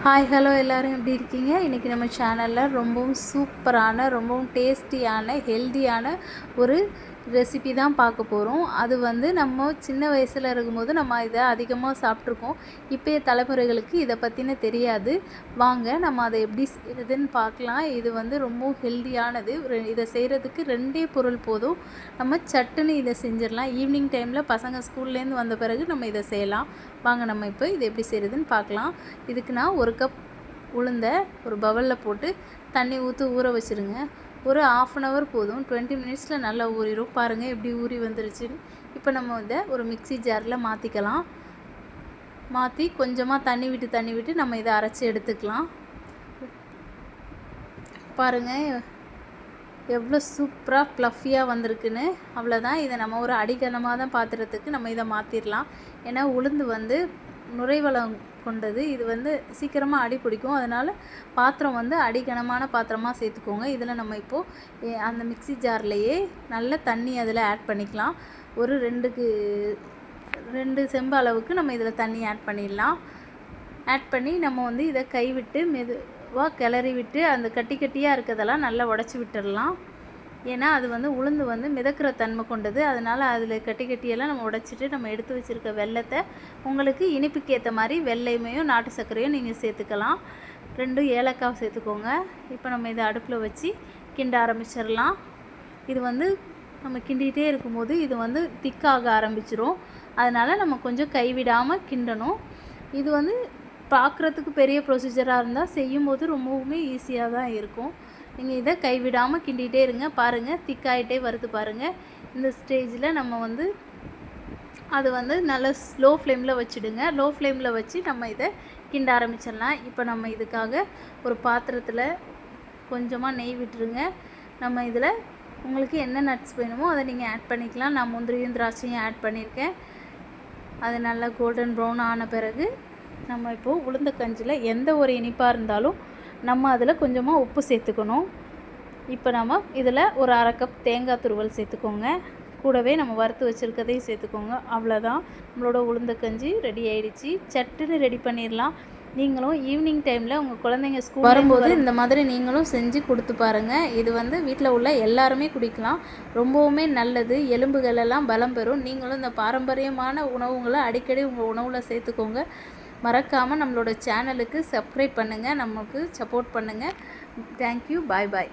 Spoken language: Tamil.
ஹாய் ஹலோ எல்லோரும் எப்படி இருக்கீங்க? இன்றைக்கி நம்ம சேனலில் ரொம்பவும் சூப்பரான ரொம்பவும் டேஸ்டியான ஹெல்த்தியான ஒரு ரெசிபி தான் பார்க்க போகிறோம். அது வந்து நம்ம சின்ன வயசில் இருக்கும்போது நம்ம இதை அதிகமாக சாப்பிட்ருக்கோம். இப்போய தலைமுறைகளுக்கு இதை பற்றின தெரியாது. வாங்க நம்ம அதை எப்படி செய்கிறதுன்னு பார்க்கலாம். இது வந்து ரொம்பவும் ஹெல்த்தியானது. இதை செய்கிறதுக்கு 2 பொருள் போதும். நம்ம சட்டுன்னு இதை செஞ்சிடலாம். ஈவினிங் டைமில் பசங்க ஸ்கூல்லேருந்து வந்த பிறகு நம்ம இதை செய்யலாம். வாங்க நம்ம இப்போ இதை எப்படி செய்கிறதுன்னு பார்க்கலாம். இதுக்கு நான் 1 கப் உளுந்தை ஒரு பவுலில் போட்டு தண்ணி ஊற வச்சுருங்க. ஒரு 1/2 அன் ஹவர் போதும். 20 மினிட்ஸில் நல்லா ஊறிடும். பாருங்கள் எப்படி ஊறி வந்துருச்சுன்னு. இப்போ நம்ம இதை ஒரு மிக்ஸி ஜாரில் மாற்றிக்கலாம். மாற்றி கொஞ்சமாக தண்ணி விட்டு நம்ம இதை அரைச்சி எடுத்துக்கலாம். பாருங்கள் எவ்வளோ சூப்பராக ப்ளஃபியாக வந்திருக்குன்னு. அவ்வளோதான். இதை நம்ம ஒரு அடிகனமான பாத்திரத்துக்கு நம்ம இதை மாற்றிடலாம். ஏன்னா உளுந்து வந்து நுரைவளம் கொண்டது. இது வந்து சீக்கிரமாக அடி பிடிக்கும். அதனால் பாத்திரம் வந்து அடிகனமான பாத்திரமாக சேர்த்துக்கோங்க. இதில் நம்ம இப்போது அந்த மிக்ஸி ஜார்லேயே நல்ல தண்ணி அதில் ஆட் பண்ணிக்கலாம். ஒரு 2 செம்பு அளவுக்கு நம்ம இதில் தண்ணி ஆட் பண்ணிடலாம். ஆட் பண்ணி நம்ம வந்து இதை கைவிட்டு மெதுவாக கிளறி விட்டு அந்த கட்டியாக இருக்கிறதெல்லாம் நல்லா உடச்சி விட்டுடலாம். ஏன்னா அது வந்து உளுந்து வந்து மிதக்கிற தன்மை கொண்டது. அதனால் அதில் கட்டியெல்லாம் நம்ம உடைச்சிட்டு நம்ம எடுத்து வச்சுருக்க வெல்லத்தை உங்களுக்கு இனிப்புக்கு ஏற்ற மாதிரி வெள்ளையுமையும் நாட்டு சர்க்கரையும் நீங்கள் சேர்த்துக்கலாம். 2 ஏலக்காய் சேர்த்துக்கோங்க. இப்போ நம்ம இதை அடுப்பில் வச்சு கிண்ட ஆரம்பிச்சிடலாம். இது வந்து நம்ம கிண்டிகிட்டே இருக்கும்போது இது வந்து திக்காக ஆரம்பிச்சிரும். அதனால் நம்ம கொஞ்சம் கைவிடாமல் கிண்டணும். இது வந்து பார்க்குறதுக்கு பெரிய ப்ரொசீஜராக இருந்தால் செய்யும்போது ரொம்பவுமே ஈஸியாக தான் இருக்கும். நீங்கள் இதை கைவிடாமல் கிண்டிகிட்டே இருங்க. பாருங்கள் திக்காயிட்டே வருது பாருங்கள். இந்த ஸ்டேஜில் நம்ம வந்து அது வந்து நல்லா லோ ஃப்ளேமில் வச்சுடுங்க. லோ ஃப்ளேமில் வச்சு நம்ம இதை கிண்ட ஆரம்பிச்சிடலாம். இப்போ நம்ம இதுக்காக ஒரு பாத்திரத்தில் கொஞ்சமாக நெய் விட்டுருங்க. நம்ம இதில் உங்களுக்கு என்ன நட்ஸ் வேணுமோ அதை நீங்கள் ஆட் பண்ணிக்கலாம். நான் முந்திரியும் திராட்சையும் ஆட் பண்ணியிருக்கேன். அது நல்லா கோல்டன் ப்ரௌன் ஆன பிறகு நம்ம இப்போது உளுந்த கஞ்சியில் எந்த ஒரு இனிப்பாக இருந்தாலும் நம்ம அதில் கொஞ்சமாக உப்பு சேர்த்துக்கணும். இப்போ நம்ம இதில் ஒரு 1/2 கப் தேங்காய் துருவல் சேர்த்துக்கோங்க. கூடவே நம்ம வறுத்து வச்சுருக்கதையும் சேர்த்துக்கோங்க. அவ்வளோதான், நம்மளோட உளுந்த கஞ்சி ரெடி ஆகிடுச்சு. சட்டுன்னு ரெடி பண்ணிடலாம். நீங்களும் ஈவினிங் டைமில் உங்கள் குழந்தைங்க ஸ்கூல் வரும்போது இந்த மாதிரி நீங்களும் செஞ்சு கொடுத்து பாருங்கள். இது வந்து வீட்டில் உள்ள எல்லாருமே குடிக்கலாம். ரொம்பவுமே நல்லது. எலும்புகளெல்லாம் பலம் பெறும். நீங்களும் இந்த பாரம்பரியமான உணவுகளை அடிக்கடி உங்கள் உணவில் சேர்த்துக்கோங்க. மறக்காமல் நம்மளோட சேனலுக்கு சப்ஸ்கிரைப் பண்ணுங்கள். நமக்கு சப்போர்ட் பண்ணுங்கள். தேங்க்யூ. பாய் பாய்.